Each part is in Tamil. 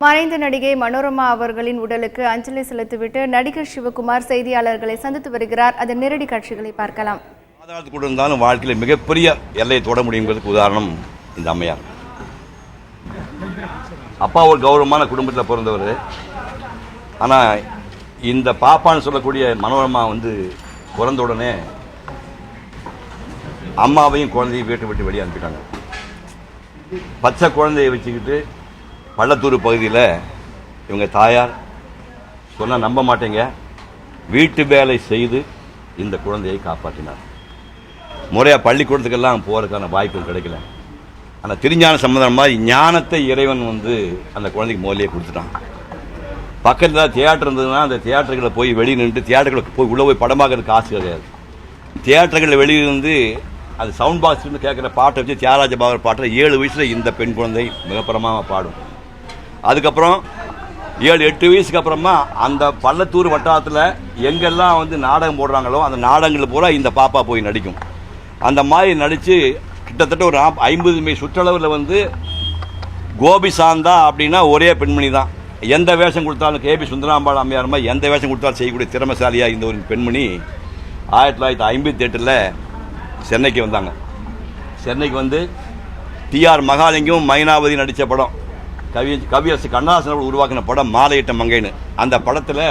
மறைந்த நடிகை மனோரமா அவர்களின் உடலுக்கு அஞ்சலி செலுத்திவிட்டு நடிகர் சிவகுமார் செய்தியாளர்களை சந்தித்து வருகிறார். அதன் நேரடி காட்சிகளை பார்க்கலாம். ஆதாரத்துக்கு இருந்தாலும் வாழ்க்கையில் மிகப்பெரிய எல்லையை தொட முடியுங்கிறதுக்கு உதாரணம் இந்த அம்மையார். அப்பா ஒரு கௌரவமான குடும்பத்தில் பிறந்தவர். ஆனால் இந்த பாப்பான்னு சொல்லக்கூடிய மனோரமா பிறந்த உடனே அம்மாவையும் குழந்தையும் வீட்டை விட்டு வெளியே அனுப்பிட்டாங்க. பச்சை குழந்தையை வச்சுக்கிட்டு பள்ளத்தூர் பகுதியில் இவங்க தாயார் சொன்னால் நம்ப மாட்டேங்க, வீட்டு வேலை செய்து இந்த குழந்தையை காப்பாற்றினார். முறையாக பள்ளிக்கூடத்துக்கெல்லாம் போகிறதுக்கான வாய்ப்புகள் கிடைக்கல. ஆனால் திருஞான சம்பந்தம் மாதிரி ஞானத்தை இறைவன் அந்த குழந்தைக்கு முதலே கொடுத்துட்டான். பக்கத்தில் தியேட்டர் இருந்ததுன்னா அந்த தியேட்டர்களில் போய் வெளியே நின்று தியேட்டர்களுக்கு போய் உள்ளே போய் படம் பார்க்கறதுக்கு காசு கிடையாது. தியேட்டர்களில் வெளியிருந்து அது சவுண்ட் பாக்ஸ் கேட்குற பாட்டை வச்சு தியாகராஜ பாகர் பாட்டில் 7 வயசில் இந்த பெண் குழந்தை மிகப்பரமாக பாடும். அதுக்கப்புறம் 7-8 வயசுக்கு அப்புறமா அந்த பள்ளத்தூர் வட்டாரத்தில் எங்கெல்லாம் நாடகம் போடுறாங்களோ அந்த நாடகங்கள் பூரா இந்த பாப்பா போய் நடிக்கும். அந்த மாதிரி நடித்து கிட்டத்தட்ட ஒரு 50 மைல் சுற்றளவில் கோபி சாந்தா அப்படின்னா ஒரே பெண்மணி தான். எந்த வேஷம் கொடுத்தாலும் கேபி சுந்தராம்பாள் அம்மையார் மாதிரி எந்த வேஷம் கொடுத்தாலும் செய்யக்கூடிய திறமைசாலியாக இந்த ஒரு பெண்மணி 1958 சென்னைக்கு வந்தாங்க. சென்னைக்கு டிஆர் மகாலிங்கம் மைனாவதி நடித்த படம், கவியரசு கண்ணதாசன் அவர்கள் உருவாக்கின படம் மாலையிட்ட மங்கைன்னு. அந்த படத்தில்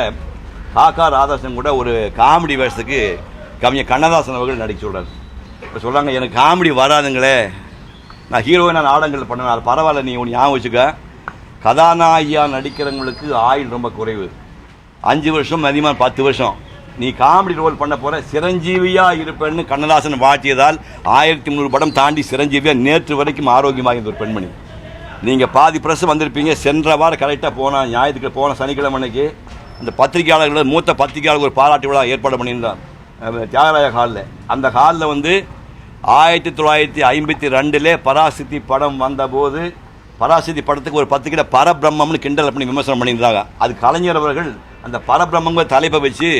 காக்கா ராதாசன் கூட ஒரு காமெடி வேஷத்துக்கு கவிஞர் கண்ணதாசன் அவர்கள் நடிக்க சொல்கிறார். இப்போ சொல்கிறாங்க, எனக்கு காமெடி வராதுங்களே, நான் ஹீரோயினாக நாடகங்கள் பண்ணுவேன். அது பரவாயில்ல, நீ ஒன்று ஞாபகம் வச்சுக்க, கதாநாயகியாக நடிக்கிறவங்களுக்கு ஆயுள் ரொம்ப குறைவு, 5 வருஷம் அதிகமாக 10 வருஷம். நீ காமெடி ரோல் பண்ண போகிற, சிரஞ்சீவியாக இருப்பேன்னு கண்ணதாசன் வாழ்த்தியதால் 1300 படம் தாண்டி சிரஞ்சீவியாக நேற்று வரைக்கும் ஆரோக்கியமாக இருந்த ஒரு பெண்மணி. நீங்கள் பாதி ப்ரெஸ் வந்திருப்பீங்க. சென்ற வாரம் கரெக்டாக போன ஞாயிற்றுக்கு போன சனிக்கிழமை அன்னைக்கு அந்த பத்திரிகையாளர்கள் மூத்த பத்திரிகையாளர்கள் ஒரு பாராட்டு விழா ஏற்பாடு பண்ணியிருந்தார் தியாகராய ஹாலில். அந்த ஹாலில் 1952 பராசக்தி படம் வந்தபோது பராசக்தி படத்துக்கு ஒரு பத்திரிகை பரபிரம்மம்னு கிண்டல் பண்ணி விமர்சனம் பண்ணியிருந்தாங்க. அது கலைஞர் அவர்கள் அந்த பரபிரம்மங்கிற தலைப்பை வச்சு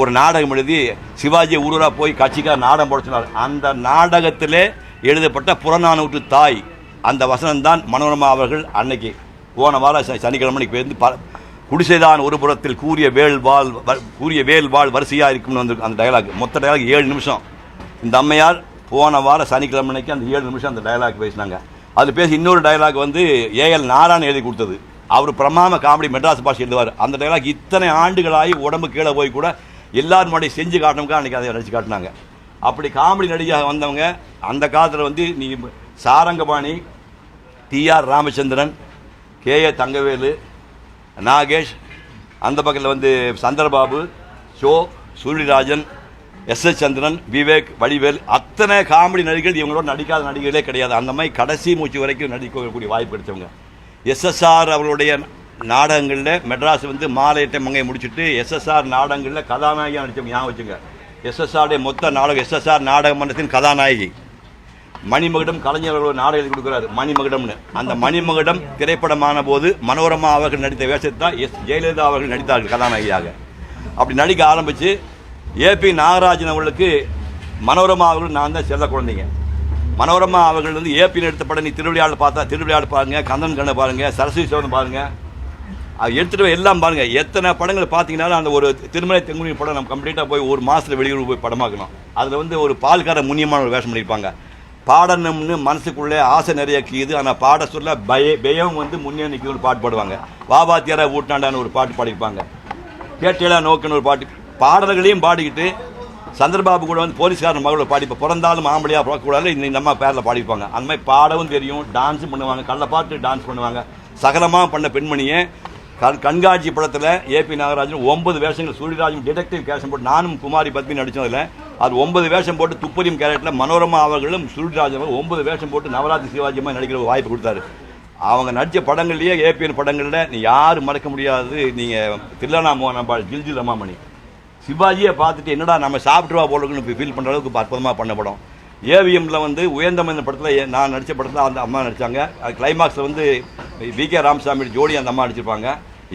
ஒரு நாடகம் எழுதி சிவாஜியை ஊரூராக போய் கட்சிக்காக நாடகம் போட சொன்னார். அந்த நாடகத்திலே எழுதப்பட்ட புறநானூற்று தாய் அந்த வசனம்தான் மனோரமா அவர்கள் அன்னைக்கு போன வாரம் சனிக்கிழமைக்கு போயிருந்து குடிசைதான் ஒரு புறத்தில் கூறிய வேல் வாழ் வரிசையாக இருக்கும்னு அந்த டயலாக். மொத்த டயலாக் 7 நிமிஷம். இந்த அம்மையார் போன வாரம் சனிக்கிழமைக்கு அந்த 7 நிமிஷம் அந்த டயலாக் பேசினாங்க. அது பேசி இன்னொரு டயலாக் ஏஎல் நாராயணன் எழுதி கொடுத்தது. அவர் பிரமாம காமெடி மெட்ராஸ் பாஷை எழுதுவார். அந்த டயலாக் இத்தனை ஆண்டுகளாகி உடம்பு கீழே போய் கூட எல்லாரும் முன்னாடி செஞ்சு காட்டணுக்கா அன்றைக்கி அதை நடிச்சு காட்டினாங்க. அப்படி காமெடி நடிகையாக வந்தவங்க அந்த காலத்தில் நீ சாரங்கபாணி, டிஆர் ராமச்சந்திரன், கேஏ தங்கவேலு, நாகேஷ், அந்த பக்கத்தில் சந்திரபாபு, ஷோ, சூரியராஜன், எஸ்எஸ் சந்திரன், விவேக், வடிவேல், அத்தனை காமெடி நடிகர்கள் இவங்களோட நடிக்காத நடிகர்களே கிடையாது. அந்த மாதிரி கடைசி மூச்சு வரைக்கும் நடிக்கக்கூடிய வாய்ப்பு கிடைச்சவங்க. எஸ்எஸ்ஆர் அவர்களுடைய நாடகங்களில் மெட்ராஸ் மாலையிட்ட மங்கை முடிச்சுட்டு எஸ்எஸ்ஆர் நாடகங்களில் கதாநாயகியாக நடித்தவங்க ஞாபகம் வச்சுங்க. எஸ்எஸ்ஆருடைய மொத்த நாடகம் எஸ்எஸ்ஆர் நாடக மன்றத்தின் கதாநாயகி மணிமகுடம் கலைஞர் அவர்கள் நாடகம் எழுதி கொடுக்குறாரு மணிமகுடம்னு. அந்த மணிமகுடம் திரைப்படமான போது மனோரமா அவர்கள் நடித்த வேஷத்தை தான் ஜெயலலிதா அவர்கள் நடித்தார்கள் கதாநாயகியாக. அப்படி நடிக்க ஆரம்பித்து ஏபி நாகராஜன் அவர்களுக்கு மனோரமா அவர்கள் நான் தான் செல்ல குழந்தைங்க. மனோரமா அவர்கள் ஏபி எடுத்த படம் நீ திருவிளையாடு பார்த்தா திருவிளையாடு பாருங்கள், கந்தன் கண்ணை பாருங்கள், சரஸ்வதி சோதனை பாருங்கள், அது எடுத்துகிட்டு எல்லாம் பாருங்கள். எத்தனை படங்கள் பார்த்தீங்கன்னாலும் அந்த ஒரு திருமலை தெங்குனி படம் நம்ம கம்ப்ளீட்டாக போய் ஒரு மாதத்தில் வெளியூர் போய் படமாக்கணும். அதில் ஒரு பால்கார முன்னியமான ஒரு வேஷம் பண்ணியிருப்பாங்க. பாடணும்னு மனசுக்குள்ளே ஆசை நிறைய கீது, ஆனால் பாட சொல்ல பயம் முன்னே நிற்கிது பாட்டு பாடுவாங்க. வாபாத்தியாரா ஊட்டாண்டான்னு ஒரு பாட்டு பாடிப்பாங்க. கேட்டேலா நோக்குன்னு ஒரு பாட்டு பாடல்களையும் பாடிக்கிட்டு சந்திரபாபு கூட போலீஸ்காரன் மகளோட பாடிப்போம். பிறந்தாலும் ஆம்பளையாக பார்க்கக்கூடாது இந்த அம்மா பேரில் பாடிப்பாங்க. அந்த மாதிரி பாடவும் தெரியும், டான்ஸும் பண்ணுவாங்க, கள்ள பாட்டு டான்ஸ் பண்ணுவாங்க. சகலமாக பண்ண பெண்மணியை கண்காட்சி படத்தில் ஏபி நாகராஜன் 9 வேஷங்கள், சூரியராஜன் டிடெக்டிவ் கேஷம் போட்டு நானும் குமாரி பத்மினி நடித்ததில் அது 9 வேஷம் போட்டு துப்பறியும் கேரக்டரில் மனோரமா அவர்களும் சூரியராஜன் 9 வேஷம் போட்டு நவராத்திரி சிவாஜியமாக நடிக்கிற வாய்ப்பு கொடுத்தாரு. அவங்க நடித்த படங்கள்லேயே ஏபிஎன் படங்களில் நீ யாரும் மறக்க முடியாது. நீங்கள் தில்லனா மோகன், ஜில்ஜில் அம்மாமணி, சிவாஜியை பார்த்துட்டு என்னடா நம்ம சாப்பிட்டுவா போடுறதுன்னு ஃபீல் பண்ணுற அளவுக்கு அற்புதமாக பண்ண படம். ஏவிஎம்மில் உயர்ந்தமன் படத்தில் நான் நடித்த படத்தில் அந்த அம்மா நடித்தாங்க. கிளைமாக்ஸில் விகே ராமசாமி ஜோடி அந்த அம்மா நடிச்சிருப்பாங்க.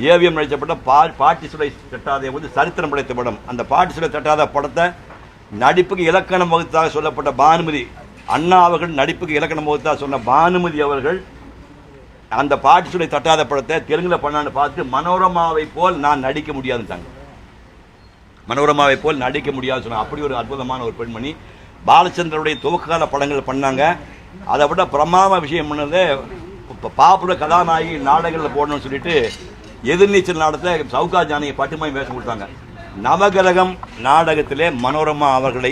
ஏவிஎம் நடித்த படம் பாட்டி சுலை தட்டாத சரித்திரம் படைத்த படம். அந்த பாட்டி சுலை தட்டாத படத்தை நடிப்புக்கு இலக்கணம் வகுத்தாக சொல்லப்பட்ட பானுமதி அண்ணா அவர்கள் நடிப்புக்கு இலக்கணம் வகுத்தாக சொன்ன பானுமதி அவர்கள் அந்த பாட்டி சொல்லி தட்டாத படத்தை தெலுங்கில் பண்ணான்னு பார்த்து மனோரமாவை போல் நான் நடிக்க முடியாதுட்டாங்க. மனோரமாவை போல் நடிக்க முடியாது சொன்னாங்க. அப்படி ஒரு அற்புதமான ஒரு பெண்மணி. பாலச்சந்திரனுடைய துவக்கால படங்கள் பண்ணாங்க. அதை விட பிரமாம விஷயம் பண்ணது இப்போ பாப்புலர் கதாநாயகி நாடகங்களில் போடணும்னு சொல்லிட்டு எதிர்நீச்சல் நாடகத்தில் சவுகா ஜானியை பட்டுமாய் வேஷம் கொடுத்தாங்க. நவகிரகம் நாடகத்திலே மனோரமா அவர்களை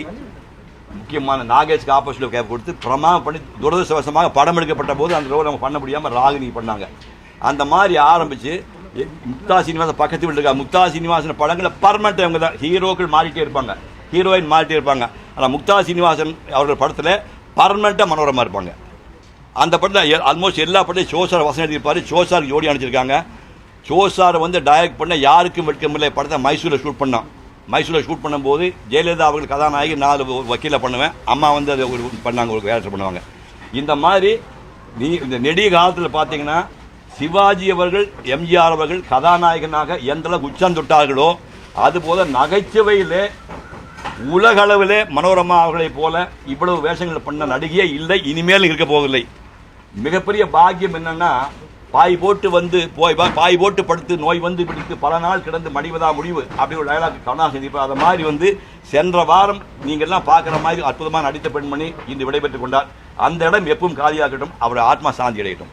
முக்கியமான நாகேஷ்க்கு ஆப்போசிட்டில் கேப் கொடுத்து பிரமாதம் பண்ணி துரதிருஷ்டவசமாக படம் எடுக்கப்பட்ட போது அந்த ரோல் அவங்க பண்ண முடியாமல் ராகினி பண்ணாங்க. அந்த மாதிரி ஆரம்பித்து முக்தா சீனிவாசன் பக்கத்து வீட்டில் இருக்கா. முக்தா சீனிவாசன் படங்களை பர்மனெண்ட் அவங்க தான். ஹீரோக்கள் மாறிட்டே இருப்பாங்க, ஹீரோயின் மாறிட்டே இருப்பாங்க. ஆனால் முக்தா சீனிவாசன் அவர்கள் படத்தில் பர்மனெண்ட்டாக மனோரமா இருப்பாங்க. அந்த படத்தில் ஆல்மோஸ்ட் எல்லா படத்தையும் ஷோசார் வசனம் எழுதியிருப்பார். ஷோசார் ஜோடி அனுப்பிச்சிருக்காங்க. ஷோசார் வந்து டைரக்ட் பண்ண யாருக்கும் வெட்கமில்லை படத்தை மைசூரில் ஷூட் பண்ணோம். மைசூரில் ஷூட் பண்ணும்போது ஜெயலலிதா அவர்கள் கதாநாயகி 4 வக்கீலை பண்ணுவேன். அம்மா வந்து அதை ஒரு பண்ணாங்க, ஒரு கேரக்டர் பண்ணுவாங்க. இந்த மாதிரி இந்த நெடிய காலத்தில் பார்த்தீங்கன்னா சிவாஜி அவர்கள் எம்ஜிஆர் அவர்கள் கதாநாயகனாக எந்தளவுக்கு உச்சம் தொட்டார்களோ அதுபோல நகைச்சுவையிலே உலகளவிலே மனோரமா அவர்களைப் போல இவ்வளவு வேஷங்கள் பண்ண நடிகையே இல்லை, இனிமேல் இருக்க போவதில்லை. மிகப்பெரிய பாக்கியம் என்னன்னா பாய் போட்டு படுத்து நோய் வந்து பிடித்து பல நாள் கிடந்து மடிவதா முடிவு அப்படி ஒரு டயலாக் கவனம் செஞ்சிருப்பார். அதை மாதிரி வந்து சென்ற வாரம் நீங்கள்லாம் பார்க்குற மாதிரி அற்புதமாக நடித்த பெண்மணி இன்று விடைபெற்றுக் கொண்டார். அந்த இடம் எப்பவும் காலியாகட்டும், அவர் ஆத்மா சாந்தி அடையட்டும்.